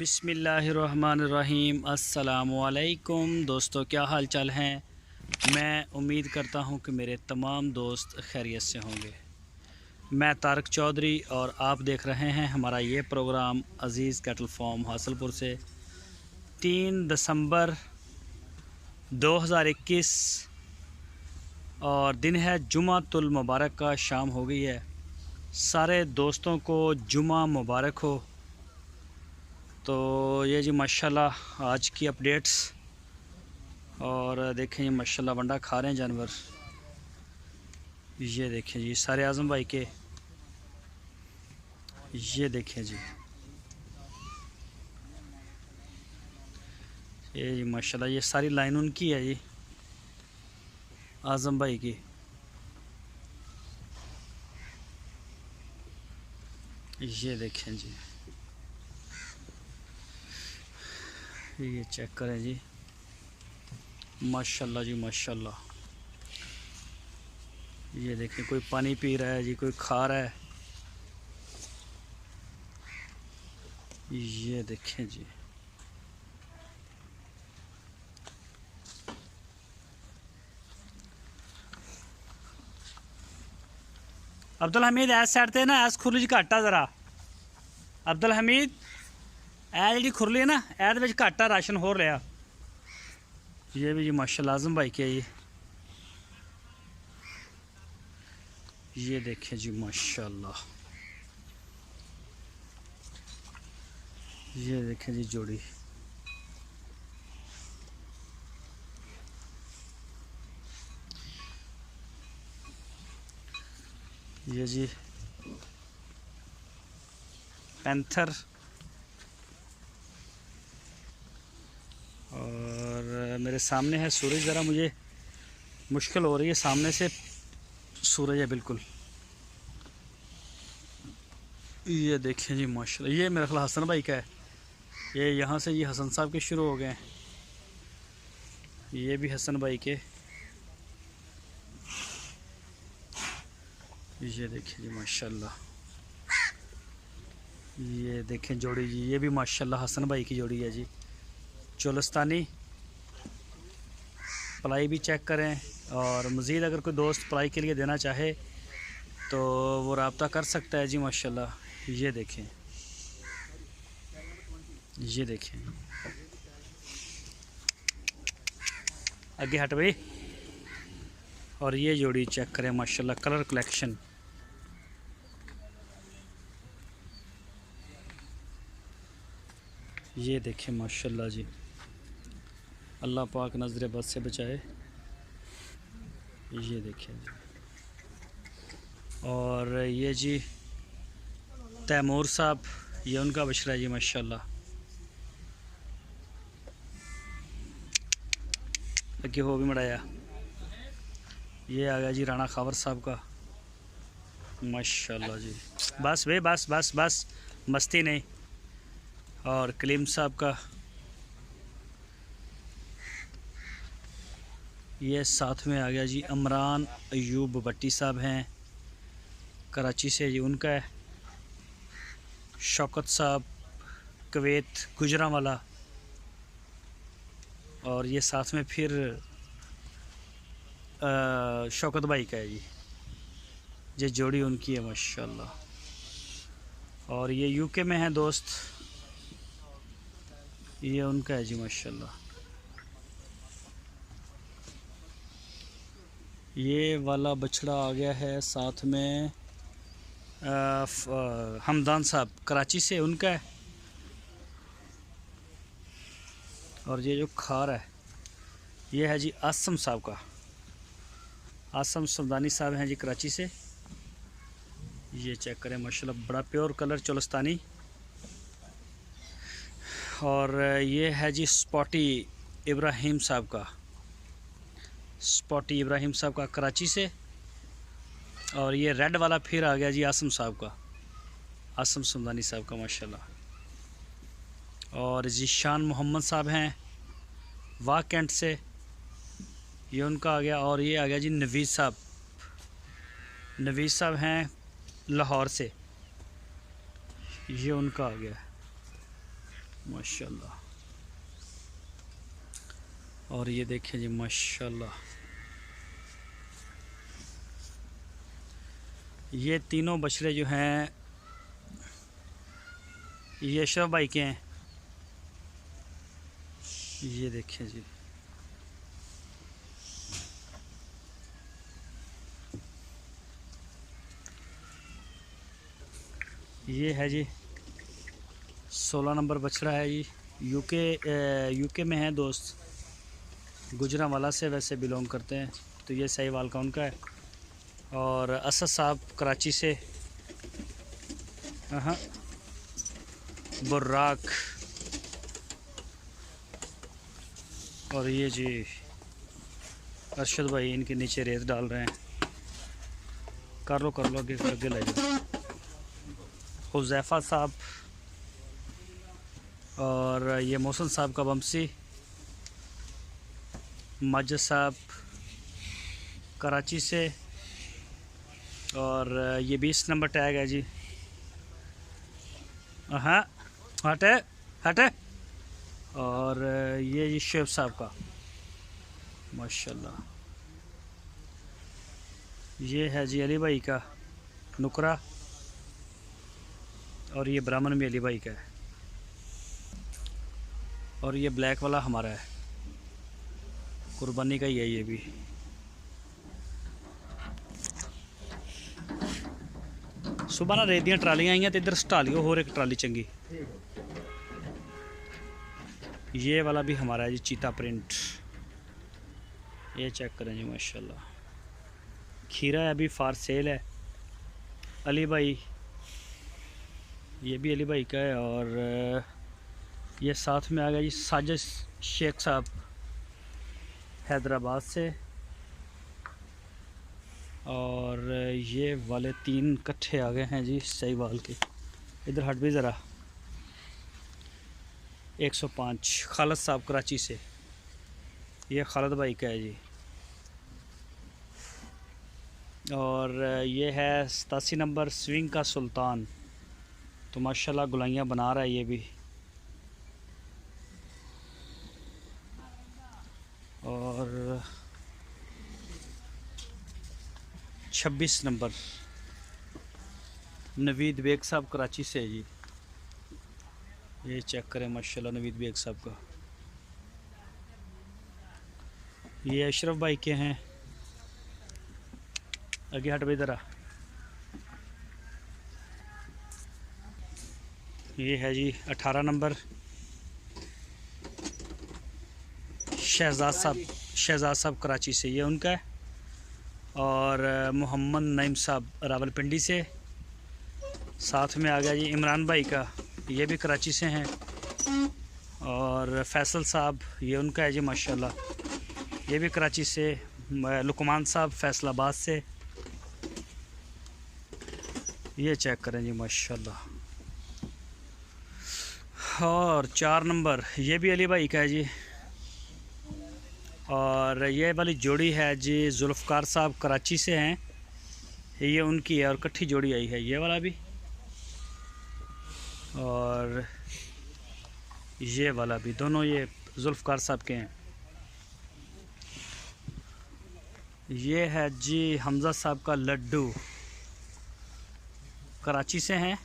बिस्मिल्लाहिर्रहमानिर्रहीम। अस्सलामुअलैकुम दोस्तों, क्या हाल चाल हैं। मैं उम्मीद करता हूं कि मेरे तमाम दोस्त खैरियत से होंगे। मैं तारक चौधरी और आप देख रहे हैं हमारा ये प्रोग्राम अज़ीज़ कैटल फार्म हासलपुर से। 3 दिसंबर 2021 और दिन है जुमातुल मुबारक का। शाम हो गई है। सारे दोस्तों को जुमा मुबारक हो। तो ये जी माशाल्लाह आज की अपडेट्स। और देखें ये माशाल्लाह वंडा खा रहे हैं जानवर। ये देखें जी सारे आज़म भाई के, ये देखें जी, ये जी माशाल्लाह ये सारी लाइन उनकी है जी, आज़म भाई की। ये देखें जी, ये चेक करें जी, माशाल्लाह जी माशाल्लाह। ये देखें कोई पानी पी रहा है जी, कोई खा रहा है। ये देखें जी, अब्दुल हमीद ऐस साइड ते ना ऐस खुरली घट आ जरा। अब्दुल हमीद ऐ जी खुरली है ना, ऐ घट आ राशन हो रहा। ये भी जी माशाल्लाह आज़म भाई के ये देखें जी माशाल्लाह। ये देखें जी जोड़ी, ये जी पैंथर। और मेरे सामने है सूरज, ज़रा मुझे मुश्किल हो रही है, सामने से सूरज है बिल्कुल। ये देखें जी माशाल्लाह, ये मेरा ख्याल हसन भाई का है। ये यहाँ से ये हसन साहब के शुरू हो गए हैं। ये भी हसन भाई के। ये देखें जी माशाल्लाह, ये देखें जोड़ी जी, ये भी माशाल्लाह हसन भाई की जोड़ी है जी, चोलस्तानी। पलाई भी चेक करें। और मज़ीद अगर कोई दोस्त पलाई के लिए देना चाहे तो वो रब्ता कर सकता है जी माशाल्लाह। ये देखें, ये देखें, आगे हट भाई। और ये जोड़ी चेक करें माशाल्लाह, कलर कलेक्शन। ये देखें माशाल्लाह जी, अल्लाह पाक नज़र बद से बचाए। ये देखें जी, और ये जी तैमूर साहब, ये उनका बछड़ा जी माशाल्लाह। अगे हो भी मड़ाया। ये आ गया जी राणा खावर साहब का, माशाल्लाह जी। बस वे बस बस बस मस्ती नहीं। और कलीम साहब का, ये साथ में आ गया जी इमरान अयूब भट्टी साहब हैं कराची से, ये उनका है। शौकत साहब कुवैत गुजरांवाला। और ये साथ में फिर शौकत भाई का है जी, ये जोड़ी उनकी है माशाल्लाह। और ये यूके में है दोस्त, ये उनका है जी माशाल्लाह। ये वाला बछड़ा आ गया है साथ में हमदान साहब कराची से, उनका है। और ये जो खार है ये है जी आसम साहब का, आसम समदानी साहब हैं जी कराची से। ये चेक करें माशाल्लाह, बड़ा प्योर कलर चोलस्तानी। और ये है जी स्पॉटी इब्राहिम साहब का, स्पॉटी इब्राहिम साहब का कराची से। और ये रेड वाला फिर आ गया जी आसम साहब का, आसम समदानी साहब का माशाल्लाह। और जीशान मोहम्मद साहब हैं वाह कैंट से, ये उनका आ गया। और ये आ गया जी नवीज़ साहब, नवीज़ साहब हैं लाहौर से, ये उनका आ गया। माशाल्लाह। और ये देखिए जी माशाल्लाह, ये तीनों बछड़े जो हैं ये अशरफ भाई के हैं। ये देखिए जी, ये है जी 16 नंबर बछड़ा है जी। यूके में है दोस्त, गुजरांवाला से वैसे बिलोंग करते हैं। तो ये साहिवाल का उनका है। और असद साहब कराची से, हाँ बुर्राक। और ये जी अरशद भाई इनके नीचे रेत डाल रहे हैं। कर लो आगे ले जाओ। हुज़ैफ़ा साहब और ये मोहसिन साहब का बमसी। माजिद साहब कराची से। और ये 20 नंबर टैग है जी। हाँ हटे। और ये जी शेब साहब का माशाल्लाह। ये है जी अली भाई का नुकरा। और ये ब्राह्मण में अली भाई का है। और ये ब्लैक वाला हमारा है, कुर्बानी का ही है ये भी। सुबह ना रेत दी ट्रालियां आई तो इधर सटा लियो होर एक ट्राली चंगी। ये वाला भी हमारा है जी चीता प्रिंट। ये चेक करें जी माशाल्लाह। खीरा है अभी फार सेल है। अली भाई, ये भी अली भाई का है। और ये साथ में आ गया जी साजिद शेख साहब हैदराबाद से। और ये वाले 3 कट्ठे आ गए हैं जी साहिवाल के। इधर हट भी ज़रा। 105 खालिद साहब कराची से। ये खालिद भाई का है जी। और ये है 87 नंबर स्विंग का सुल्तान। तो माशाल्लाह गुलाइयाँ बना रहा है ये भी। और 26 नंबर नवीद बेग साहब कराची से है जी। ये चेक करें माशाल्लाह नवीद बेग साहब का। ये अशरफ भाई के हैं। आगे हट भाई ज़रा। ये है जी 18 नंबर शहजाद साहब कराची से, ये उनका है। और मोहम्मद नईम साहब रावलपिंडी से। साथ में आ गया जी इमरान भाई का, ये भी कराची से हैं। और फैसल साहब ये उनका है जी माशाल्लाह, ये भी कराची से। लुकमान साहब फैसलाबाद से। ये चेक करें जी माशाल्लाह। और 4 नंबर ये भी अली भाई का है जी। और ये वाली जोड़ी है जी जुल्फ़कार साहब कराची से हैं, ये उनकी है। और इकट्ठी जोड़ी आई है ये वाला भी और ये वाला भी, दोनों ये जुल्फ़कार साहब के हैं। ये है जी हमज़ा साहब का लड्डू, कराची से हैं,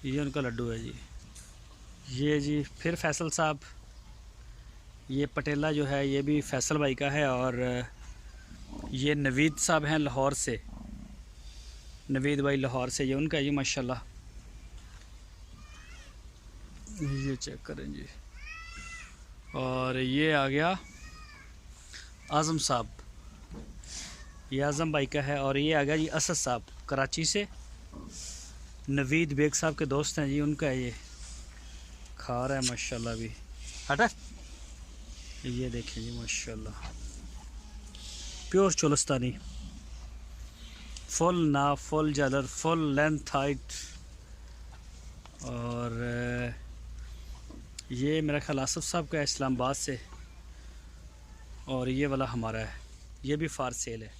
ये उनका लड्डू है जी। ये जी फिर फैसल साहब, ये पटेला जो है ये भी फैसल भाई का है। और ये नवीद साहब हैं लाहौर से, नवीद भाई लाहौर से, ये उनका है जी माशाल्लाह। ये चेक करें जी। और ये आ गया आज़म साहब, ये आज़म भाई का है। और ये आ गया जी असद साहब कराची से, नवीद बेग साहब के दोस्त हैं जी, उनका है। ये खा रहा है माशाल्लाह भी। हटा, ये देखें जी माशाल्लाह प्योर चोलस्तानी, फुल नाफ, फुल जालर, फुल लेंथ हाइट। और ये मेरा ख्याल आसफ साहब का है इस्लामाबाद से। और ये वाला हमारा है, ये भी फार सेल है।